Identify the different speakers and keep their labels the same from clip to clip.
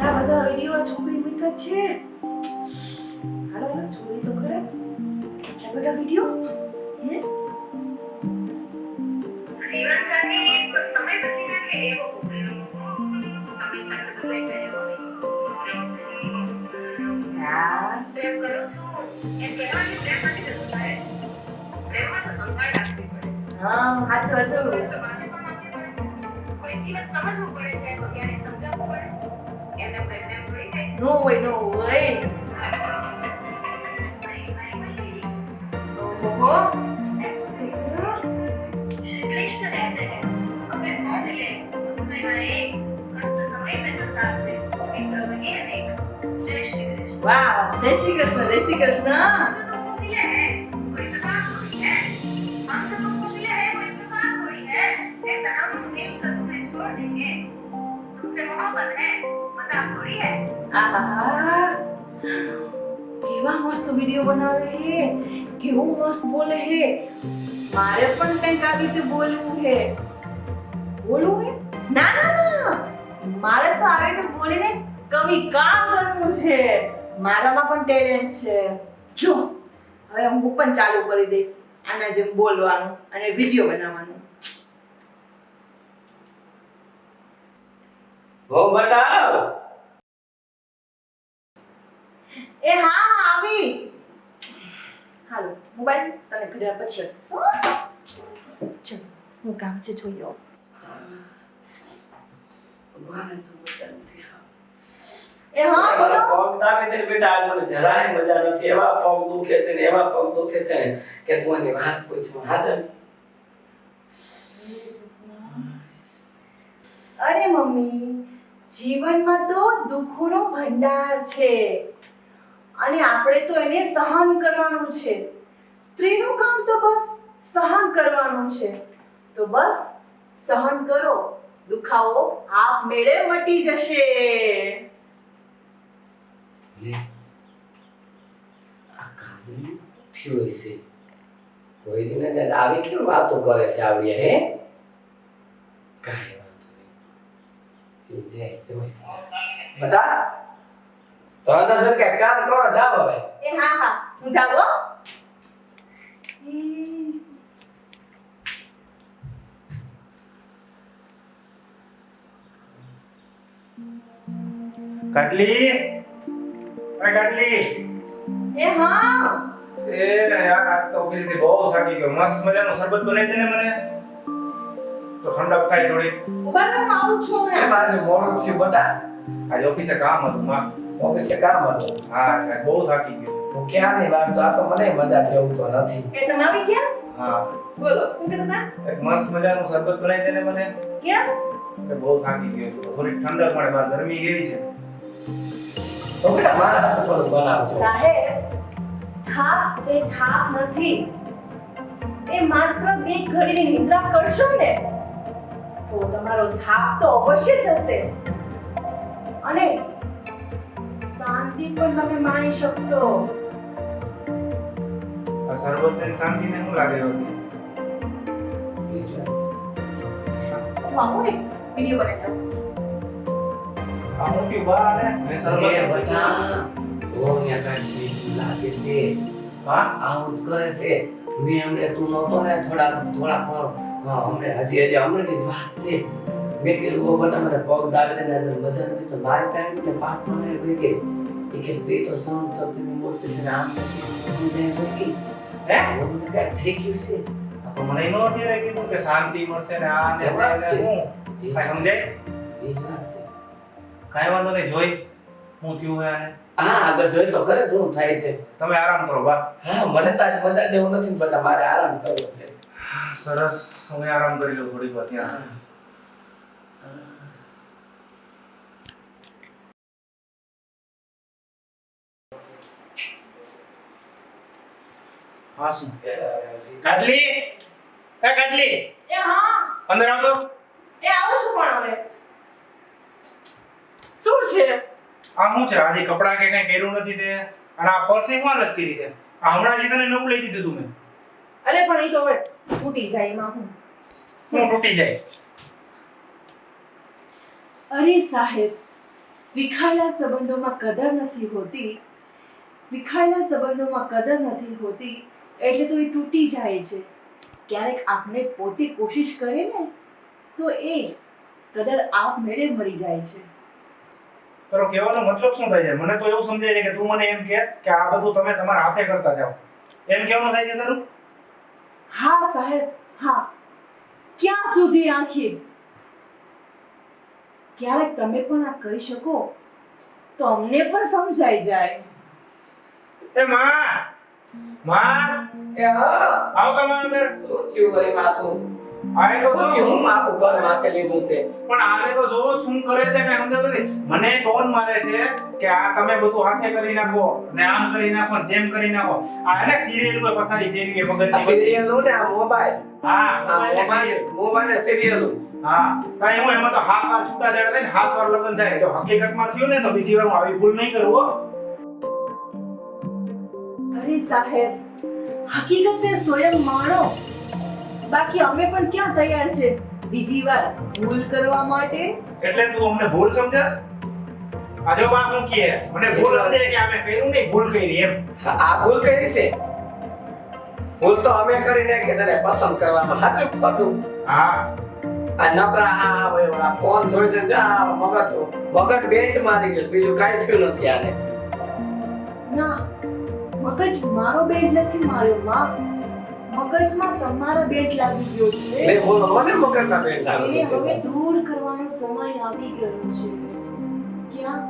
Speaker 1: એટલા બધા વિડિયો આ છોકરી મૂક્યા છે. હાલો હાલો જોઈ તો ખરે. એટલા બધા વિડિયો હે?
Speaker 2: જીવન સાથી તો સમય બદલી નાખે એવો હોવો જોઈએ. સમય સાથે બદલાઈ જાય એવો નહીં.
Speaker 1: હા
Speaker 2: પ્રેમ કરો છો એમ કહેવાથી પ્રેમ નથી થતો તારે. પ્રેમમાં તો સંભાળ રાખવી પડે છે.
Speaker 1: હા સાચું સાચું.
Speaker 2: તો માને પણ રાખવી પડે છે. કોઈ દિવસ સમજવું પડે છે તો ક્યારેક સમજાવવું પડે છે. એમને કોઈ પ્રેમ ભૂલી જાય છે.
Speaker 1: નો હોય નો હોય. ઓહો
Speaker 2: कृष्ण कहते हैं समय साथ ले तुम्हें मैं एक कष्ट समय में जो साथ दे मित्र बने अनेक जय श्री कृष्ण
Speaker 1: વાહ જય શ્રી કૃષ્ણ જય શ્રી કૃષ્ણ.
Speaker 2: जो तुमको मिले हैं वो इत्तेफाक थोड़ी है हम जो तुमको मिले हैं वो इत्तेफाक थोड़ी है ऐसा हम मिलकर तुम्हें छोड़ देंगे तुमसे मोहब्बत है मजाक थोड़ी है
Speaker 1: આહા કેવા મસ્ત વિડિયો બનાવે હે, કેવું મસ્ત બોલે હે. મારે પણ કંઈક આવી રીતે બોલવું હે. બોલવું હે? ના ના ના, મારે તો આવી રીતે બોલીને કવિકાર બનવું છે. મારામાં પણ ટેલેન્ટ છે. જો હવે હું પણ ચાલુ કરી દઈશ આના જેમ બોલવાનું અને વિડિયો બનાવવાનું.
Speaker 3: ઓ બતાવ.
Speaker 1: એ હા આવી. હાલો મોબાઈલ તને ઘડિયા પછી આપીશ. ચલ હું કામ છે જોઈ આવું.
Speaker 3: ભગવાને તો મજા નથી.
Speaker 1: એ હા બોલો.
Speaker 3: પગ દાબે છે બેટા, આજ મને જરાય મજા નથી. એવા પગ દુખે છે ને એવા પગ દુખે છે ને કે તું એની વાત પૂછમાં હાજર.
Speaker 1: અરે મમ્મી, જીવનમાં તો દુઃખોનો ભંડાર છે અને આપણે તો એને સહન કરવાનું છે. સ્ત્રીનું કામ તો બસ સહન કરવાનું છે. તો બસ સહન કરો, દુખાવો આપમેળે મટી જશે.
Speaker 3: લે આ કાજલ થયો છે. કોઈ જ ને આવી કેવી વાતો કરે છે આવડી હે? કાઈ વાતો નહીં. જે જોઈ બતા તો અંદર કે કામ કરો જાવ હવે.
Speaker 1: એ હા હા હું જાઉં હો.
Speaker 4: કાટલી કાટલી
Speaker 1: એ હા
Speaker 4: એ યાર આજ તો ઓફિસથી બહુ થાકી ગયો. મસ્ત મજાનું શરબત બનાવી દે ને મને, તો ઠંડક થાય થોડી.
Speaker 1: ઉભા રહો, હું આવું છું
Speaker 3: એ
Speaker 1: હમણાં.
Speaker 3: મારે મોડું થયું બતા.
Speaker 4: આજે ઓફિસે કામ હતું માં.
Speaker 3: ઓફિસે કામ હતું.
Speaker 4: હા યાર બહુ થાકી ગયો.
Speaker 3: હું ક્યાં ની વાત તો આ તો મને મજા જેવું તો નથી.
Speaker 1: એ તમે આવી ગયા?
Speaker 4: હા
Speaker 1: બોલો હું કહેતા હતા?
Speaker 4: એક મસ્ત મજાનું શરબત બનાવી દે ને મને,
Speaker 1: કેમ?
Speaker 4: કે બહુ થાકી ગયો છું. થોડી ઠંડક મળે, બહાર ગરમી કેવી છે.
Speaker 3: તો બેટા મારા હાથે થોડું બનાવજો.
Speaker 1: સાહેબ, થાક એ થાક નથી. એ માત્ર બે ઘડીની નિદ્રા કરશો ને તો તમારો થાક તો અવશ્ય જશે અને શાંતિ પણ તમે માણી શકશો.
Speaker 4: આ શરબત ને શાંતિ ને શું લાગે છે?
Speaker 3: એ જ વાત છે.
Speaker 1: હું આવું ને વિડીયો બનાવી દઉં.
Speaker 4: કામ નથી બા ને મેં શરબત
Speaker 3: એ
Speaker 4: પીધું.
Speaker 3: બધા ઓ ને કાંઈ લાગે છે.
Speaker 4: હા
Speaker 3: આવું જ કરે છે. મેં અમને તું નહોતો ને થોડા અમને હજી હમણાંની જ વાત છે. મેં કીધું ઓ બધા મને પગ દાબે ને મજા નથી તો મારી પાસે ને પાઠ પણ હોય ગઈ. એ કે સ્ત્રી તો સહન શક્તિની મૂર્તિ છે ને આમ હું હોય ગઈ.
Speaker 4: હે
Speaker 3: મને કાંઈક થઈ ગયું છે.
Speaker 4: આ તો મને નો અત્યારે કીધું કે શાંતિ મળશે ને આ ને
Speaker 3: એ વાત
Speaker 4: તે ને
Speaker 3: છે.
Speaker 4: હું
Speaker 3: એ જ
Speaker 4: કાંઈ સમજાય?
Speaker 3: એ જ વાત છે.
Speaker 4: કાંઈ વાંધો નહીં, જોઈ હું થયું હે આને.
Speaker 3: હા આગળ જોઈ તો ખરે શું થાય છે.
Speaker 4: તમે આરામ કરો બા.
Speaker 3: હા મને તો આજ મજા જેવું નથી બધા મારે આરામ કરવો છે.
Speaker 4: સરસ, હું આરામ કરી લઉં થોડીક વાર ત્યાં. હા શું કાટલી, એ કાટલી
Speaker 1: એ હા,
Speaker 4: અંદર આવ તો.
Speaker 1: એ આવું છું પણ હવે શું છે?
Speaker 4: આ શું છે? આજે કપડા કે કઈ કર્યું નથી તે, અને આ પર્સ કોણ લટકી રીતે? આ હમણાં જ તને નવું લઈ દીધું તું મેં.
Speaker 1: અરે પણ એ તો હવે તૂટી જાય એમાં હું.
Speaker 4: હું તૂટી જાય.
Speaker 1: અરે સાહેબ, વિખાયેલા સંબંધોમાં કદર નથી હોતી, વિખાયેલા સંબંધોમાં કદર નથી હોતી એટલે તો એ તૂટી જાય છે. ક્યારેક આપણે પોતે કોશિશ કરીએ ને તો એ કદર આપમેળે મળી જાય છે.
Speaker 4: તારો કહેવાનો મતલબ શું થાય છે? મને તો એવું સમજાય છે કે તું મને એમ કહેશ કે આ બધું તમે તમારા હાથે કરતા જાઓ, એમ કહેવાનું થાય છે તારું?
Speaker 1: હા સાહેબ, હા. ક્યાં સુધી આખિર? ક્યારેક તમે પણ આ કરી શકો તો અમને પણ સમજાઈ જાય.
Speaker 4: એ માં
Speaker 3: એ હા,
Speaker 4: આવો તમે અંદર.
Speaker 3: શું થયું ભાઈ માસુ?
Speaker 4: આને તો
Speaker 3: શું થયું? હું માથું ઘર માથે લીધું છે.
Speaker 4: પણ આને તો જોવો શું કરે છે કે સમજાતું નથી. મને ટોન મારે છે કે આ તમે બધું હાથે કરી નાખો ને આમ કરી નાખો ને તેમ કરી નાખો. આ એને સિરિયલ પર પથારી ફેરવી
Speaker 3: આ
Speaker 4: મગજની.
Speaker 3: સિરિયલો ને આ મોબાઈલ,
Speaker 4: હા
Speaker 3: આ મોબાઈલ સિરિયલો.
Speaker 4: હા તાઈ હું એમાં તો હાથ વાર છૂટા દેડા થાય ને હાથ વાર લગન થાય તો હકીકતમાં થયું ને તો બીજી વાર હું આવી ભૂલ નહીં કરું હો.
Speaker 1: અરે સાહેબ, હકીકતને સ્વયં માણો. બાકી અમે પણ ક્યાં તૈયાર છે બીજી વાર ભૂલ કરવા માટે.
Speaker 4: એટલે તું અમને ભૂલ સમજસ? આ જો વાત હું કહે મને ભૂલ સમજે કે અમે કર્યું નહીં, ભૂલ કરી એમ.
Speaker 3: આ ભૂલ કરી છે. ભૂલ તો અમે કરીને કે તને પસંદ કરવામાં સાચું ખોટું.
Speaker 4: હા
Speaker 3: આ નકરા આ ફોન જોઈ દે જા મગજ બેન્ટ મારી ગયો, બીજું કાંઈ થયું નથી આને.
Speaker 1: ના, મગજ મારો બેન્ટ નથી માર્યો માં. મગજમાં તમારો બેન્ટ લાગી ગયો છે.
Speaker 3: લે બોલો, મને મગજમાં બેન્ટ
Speaker 1: જેને
Speaker 3: લાગી
Speaker 1: હવે
Speaker 3: ગયો.
Speaker 1: દૂર કરવાનો સમય આવી ગયો છે. ક્યાં?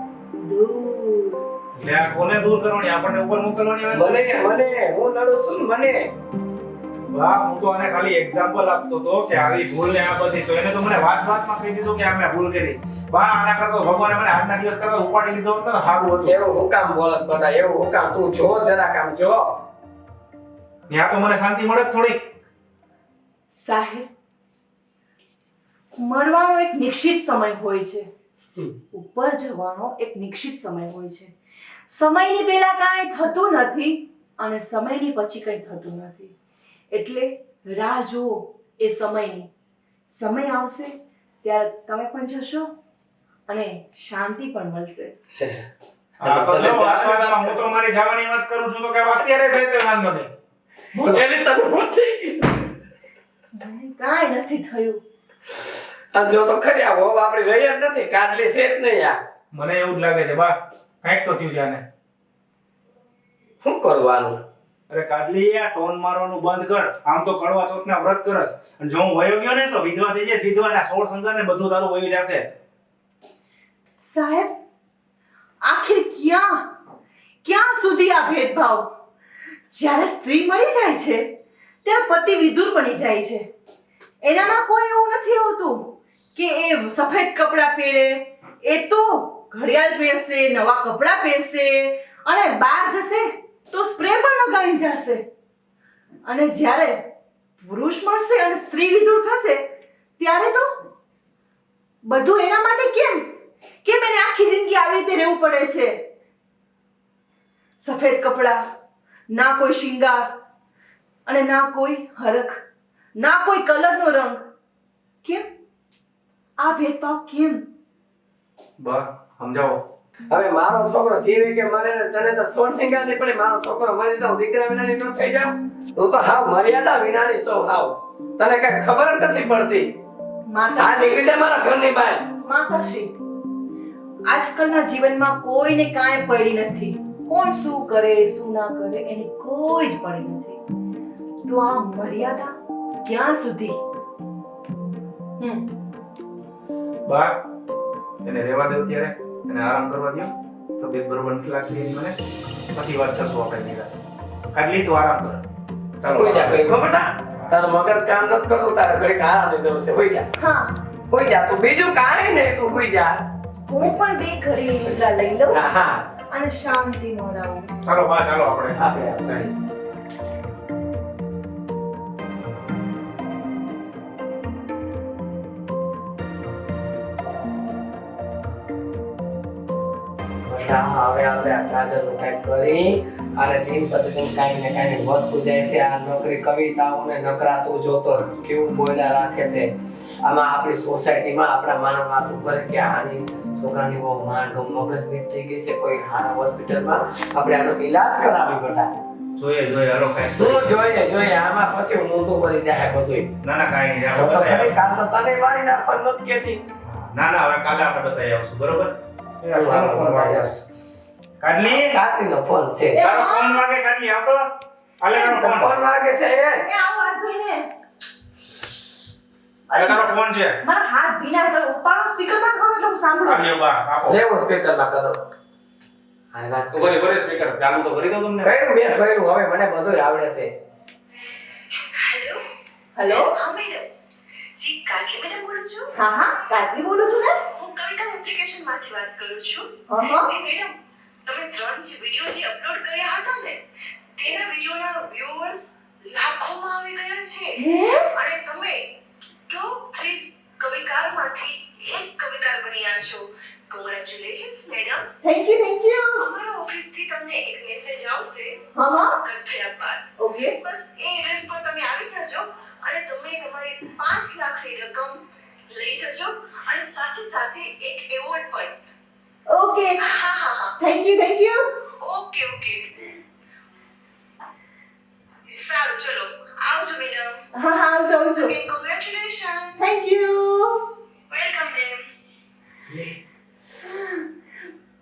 Speaker 1: દૂર.
Speaker 4: એટલે આ કોને દૂર કરવાની? આપણને ઉપર મોકલવાની વાત?
Speaker 3: મને હું લડું છું ને મને.
Speaker 4: વાહ, હું તો આને ખાલી એક્ઝામ્પલ આપતો તો કે આવી ભૂલ ને આ બધી, તો એને તો મને વાતમાં કહી દીધું કે આ મેં ભૂલ કરી. બા આના કરતો ભગવાને મને આજના દિવસ કરતા ઉપાડી લીધો હોત ને તો સારું હતું.
Speaker 3: એવું હું કામ બોલસ બધા? એવું હું કામ? તું જો જરા કામ જો.
Speaker 4: ત્યાં તો મને શાંતિ મળે જ થોડી.
Speaker 1: સાહેબ, મરવાનો એક નિશ્ચિત સમય હોય છે, ઉપર જવાનો એક નિશ્ચિત સમય હોય છે. સમયની પહેલા કાંઈ થતું નથી અને સમયની પછી કંઈ થતું નથી. એટલે રાહ જુઓ એ સમયની. સમય આવશે ત્યારે તમે પણ જશો અને શાંતિ પણ મળશે.
Speaker 4: આ તો જો વાતમાં હું તો મારી જવાની વાત કરું છું તો કે અત્યારે છે તે વાંધો નહીં. બોલો.
Speaker 3: એની તને હું થઈ ગયું.
Speaker 1: મને કાંઈ નથી થયું.
Speaker 3: આ જો તો ખરી આ હોબ આપણી રહી જ નથી, કાઢલી છે જ નહીં આ.
Speaker 4: મને એવું જ લાગે છે બા કંઈક તો થયું છે આને.
Speaker 3: શું કરવાનું?
Speaker 4: અરે કાજલી, આ ટોન મારવાનું બંધ કર. આમ તો કડવા ચોથના વ્રત કરસ અને જો હું વયો ગયો ને તો વિધવા થઈ જઈશ. વિધવાના 16 સંગાર ને બધું તારું વયું જશે.
Speaker 1: સાહેબ, આખિર ક્યાં સુધી આ ભેદભાવ? જ્યારે સ્ત્રી મરી જાય છે ત્યારે પતિ વિધુર બની જાય છે. એનામાં કોઈ એવું નથી હોતું કે એ સફેદ કપડાં પહેરે, એ તો ઘડિયાળ પહેરશે, નવા કપડાં પહેરશે અને બહાર જશે તો સ્પ્રે પણ લગાવી જશે. અને જ્યારે પુરુષ મળશે અને સ્ત્રી વિધુર થશે ત્યારે તો બધું એના માટે કેમ એને આખી જિંદગી આવી રીતે રહેવું પડે છે? સફેદ કપડાં, ના કોઈ શિંગાર અને ના કોઈ હરખ, ના કોઈ કલરનો રંગ. કેમ આ ભેદભાવ? કેમ?
Speaker 4: બા સમજાવો.
Speaker 3: હવે મારો છોકરો જીવે કે મરે ને તને તો સોળ સિંગાર નહીં પડે. મારો છોકરો મરી તો હું દીકરા વિનાની ન થઈ જાઉં? તું તો હાવ મર્યાદા વિનાની છો હાવ. તને કઈ ખબર જ નથી પડતી. આ નીકળી જા મારા ઘરની બહાર.
Speaker 1: માતાશ્રી, આજકાલના જીવનમાં કોઈને કાંઈ પડી નથી. કોણ શું કરે શું ના કરે એની કોઈ જ પડી નથી. તો આ મર્યાદા ક્યાં સુધી?
Speaker 4: બા એને રહેવા દો ત્યારે, એને આરામ કરવા દો. તબિયત બરોબર નથી લાગતી એની મને. પછી વાત કરશું આપણે નિરાંતે. કાજલી તું આરામ કર. ચાલો
Speaker 3: હોઈ જા કોઈ બેટા. તારું મગજ કામ નથી કરતું, તારે ઘડીક આરામની જરૂર છે. હોઈ જા.
Speaker 1: હા,
Speaker 3: હોઈ જા. તું બીજું કાંઈ નહીં, તું હોઈ જા.
Speaker 1: હું પણ બે ઘડી નિદ્રા લઈ લઉં
Speaker 3: હા હા.
Speaker 1: અને શાંતિ મળાવું.
Speaker 4: ચાલો બા, ચાલો આપણે.
Speaker 3: આપણે આપણે. બેટા હવે આપણે આ કાજલનું કંઈક કરી અને દિન પ્રતિદિન કાંઈ ને કાંઈ વધતું જાય છે. આ નોકરી કવિતાઓને નકરાતું જોતો કેવું બોલ્યા રાખે છે. આમાં આપણી સોસાયટીમાં આપણા માનવ માથું કરે કે આની છોકરાની બહુ મગજની થઈ ગઈ છે. કોઈ સારા હોસ્પિટલમાં આપણે આનો ઈલાજ કરાવી બેટા.
Speaker 4: જોઈએ હાલો કાંઈ.
Speaker 3: તું જોઈએ આમાં પછી ઊંધું પડી જાય બધું.
Speaker 4: ના કાંઈ નહીં,
Speaker 3: જો
Speaker 4: આપણે
Speaker 3: તો
Speaker 4: બતાવી
Speaker 3: ખરી કાલ તો તને મારી નાખવાનું નથી કહેતી.
Speaker 4: ના હવે કાલે આપણે બતાવી આવશું, બરોબર? એ આ
Speaker 3: મારો
Speaker 4: કોનો
Speaker 3: ફોન
Speaker 4: ફોન વાગે?
Speaker 3: આવ્યો.
Speaker 4: કાટલી,
Speaker 3: કાકીનો ફોન છે.
Speaker 4: તારો ફોન વાગે કાટલી, આવતો આલે તારો ફોન.
Speaker 3: ફોન વાગે છે
Speaker 1: એ આવો હાથ ધોઈને.
Speaker 4: આલે તારો ફોન છે.
Speaker 1: મારા હાથ ભીના હતા ઉપાડો સ્પીકર માં કરો એટલે હું સાંભળું.
Speaker 4: આલ્યો બા આપો.
Speaker 3: લેવો સ્પીકરમાં કદો. હાલ વાત
Speaker 4: તો ભરે સ્પીકર ચાલુ તો કરી દઉં તમને.
Speaker 3: કર્યું મેં કર્યું હવે મને બધું આવડે છે.
Speaker 2: હેલો
Speaker 1: હેલો
Speaker 2: હા મેડમ જી કાજલી મેડમ બોલું છું
Speaker 1: હા કાજલી બોલું છું ને.
Speaker 2: હું કવિતા એપ્લિકેશન માંથી વાત કરું છું
Speaker 1: હા
Speaker 2: જી મેડમ તમે 3 જે વિડિયો જે અપલોડ કર્યા હતા ને તેના વિડિયોના વ્યુઅર્સ લાખોમાં આવી ગયા છે
Speaker 1: હે
Speaker 2: અને તમે ટોપ 3 કવિકારમાંથી એક કવિકાર બન્યા છો. Congratulations madam.
Speaker 1: થેન્ક યુ
Speaker 2: અમારા ઓફિસથી તમને એક મેસેજ આવશે
Speaker 1: હા
Speaker 2: કટ થયા બાદ.
Speaker 1: ઓકે
Speaker 2: બસ એ એડ્રેસ પર તમે આવી જજો અને તમે તમારી 5 લાખની રકમ લઈ જજો અને સાથે સાથે એક એવોર્ડ પણ.
Speaker 1: ઓકે
Speaker 2: હા
Speaker 1: થેન્ક યુ
Speaker 2: ઓકે સારું ચલો આવજો મેડમ.
Speaker 1: હા આવજો
Speaker 2: again congratulation.
Speaker 1: Thank you.
Speaker 2: Welcome ma'am.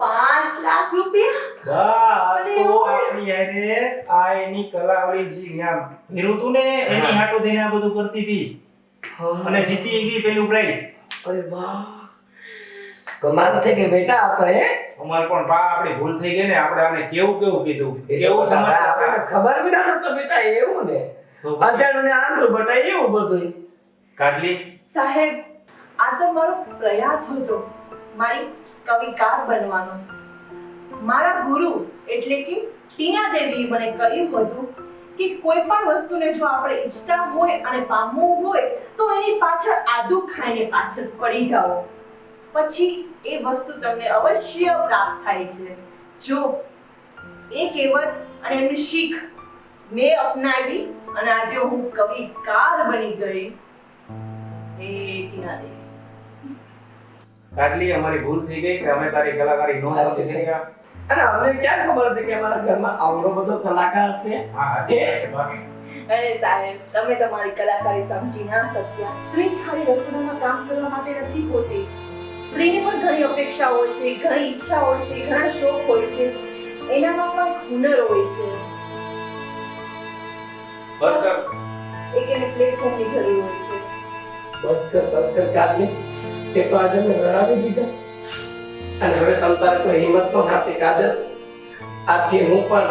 Speaker 1: 5 lakh રૂપિયા.
Speaker 4: બા
Speaker 1: અને
Speaker 4: તો
Speaker 1: એવું?
Speaker 4: આપણી યારે આ એની કલાવડી જી આમ ભીરું તું ને એની હાટુ થઈને આ બધું કરતી હતી અને જીતી ગઈ પેલું પ્રાઇઝ.
Speaker 3: અરે વાહ કમાલ થઈ ગઈ બેટા આપણે.
Speaker 4: અમાર પણ બા આપણી ભૂલ થઈ ગઈ ને આપણે આને કેવું કીધું કેવું
Speaker 3: આપણને
Speaker 4: સમજ
Speaker 3: ખબર બી ના નતો બેટા એવું ને
Speaker 4: તો પછી?
Speaker 3: અજાણ્યું ને આંધળું બેટા એવું બધું.
Speaker 4: કાજલી
Speaker 1: સાહેબ આ તો મારો પ્રયાસ હતો મારી કવિકાર બનવાનો. મારા ગુરુ એટલે કે ટીના દેવીએ મને કહ્યું હતું કે કોઈ પણ વસ્તુને જો આપણે ઈચ્છતા હોય અને પામવું હોય તો એની પાછળ આદુ ખાઈને પાછળ પડી જાઓ પછી એ વસ્તુ તમને અવશ્ય પ્રાપ્ત થાય છે. જો એ કહેવત અને એમની શીખ મેં અપનાવી અને આજે હું કવિકાર બની ગઈ. એ ટીના દેવી.
Speaker 4: કાજલી અમારી ભૂલ થઈ ગઈ કે અમે તારી કલાકારી નો સમજી શક્યા.
Speaker 3: અને અમને ક્યાં ખબર હતી કે અમારા ઘરમાં આવડો બધો કલાકાર છે.
Speaker 4: હા સાચી વાત છે બા.
Speaker 1: અરે સાહેબ તમે તમારી કલાકારી સમજી ના શક્યા. સ્ત્રી ખાલી રસોડામાં કામ કરવા માટે નથી હોતી. સ્ત્રીની પણ ઘણી અપેક્ષા હોય છે, ઘણી ઈચ્છા હોય છે, ઘણા શોખ હોય છે. એનામાં પણ હુનર હોય છે.
Speaker 4: બસ કર.
Speaker 1: એક એને પ્લેટફોર્મની જરૂર હોય છે.
Speaker 3: બસ કર કાજલી તે તો આજે મેં રડાવી દીધા અને હવે તમ તારે તો હિંમત તો આપી કાજલ. આજથી હું પણ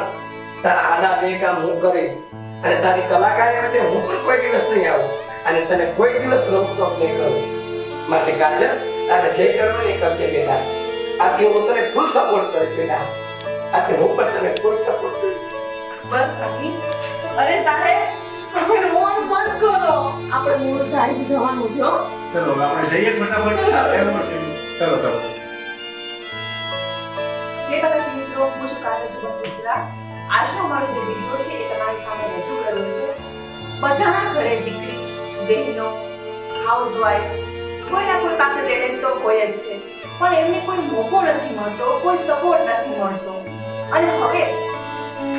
Speaker 3: તારા આડા બે કામ હું કરીશ અને તારી કલાકારી વચ્ચે હું પણ કોઈ દિવસ નહીં આવું અને તને કોઈ દિવસ રોકટોક નહીં કરું. માટે કાજલ તારે જે કરવું ને એ કરજે બેટા. આજથી હું તને ફૂલ સપોર્ટ કરીશ બેટા. આજથી હું પણ તને ફૂલ સપોર્ટ કરીશ.
Speaker 1: બસ નહીં. અરે સાહેબ તમે રોવાનું બંધ કરો. આપણે મૂળ ધારી જવાનું છે હો.
Speaker 4: ચલો આપણે જઈએ ફટાફટ. ચલો
Speaker 1: જે બધા મિત્રો હું છું કાજલ ચુબક મિત્રા. આજનો અમારો જે વિડીયો છે એ તમારી સામે રજૂ કર્યો છે. બધાના ઘરે દીકરી, બહેનો, હાઉસવાઈફ કોઈના કોઈ પાસે ટેલેન્ટ તો હોય જ છે પણ એમને કોઈ મોકો નથી મળતો, કોઈ સપોર્ટ નથી મળતો. અને હવે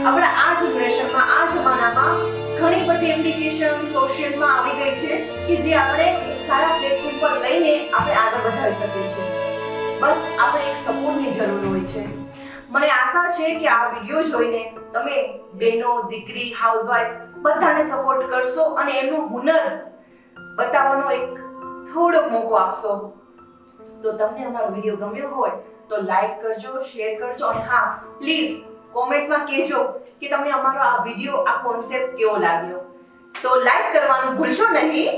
Speaker 1: આપણા આ જનરેશનમાં આ જમાનામાં ઘણી બધી એપ્લિકેશન સોશિયલમાં આવી ગઈ છે કે જે આપણે એક સારા પ્લેટફોર્મ પર લઈને આપણે આગળ વધારી શકીએ છીએ. બસ આપણે એક સપોર્ટની જરૂર હોય છે. મને આશા છે કે આ વિડિયો જોઈને તમે બહેનો, દીકરી, હાઉસવાઈફ બધાને સપોર્ટ કરશો અને એમનું હુનર બતાવવાનો એક થોડો મોકો આપશો. તો તમને અમારો વિડિયો ગમ્યો હોય તો લાઈક કરજો, શેર કરજો અને હા પ્લીઝ કોમેન્ટમાં કહેજો કે તમને અમારો આ વિડિયો, આ કોન્સેપ્ટ કેવો લાગ્યો. તો લાઈક કરવાનું ભૂલશો નહીં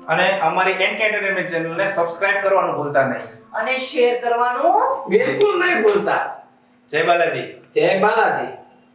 Speaker 4: અને અમારી એનકે એન્ટરટેનમેન્ટ ચેનલને સબસ્ક્રાઇબ કરવાનું ભૂલતા નહીં
Speaker 1: અને શેર કરવાનું
Speaker 3: બિલકુલ નહીં ભૂલતા.
Speaker 4: જય બાલાજી.
Speaker 3: જય બાલાજી.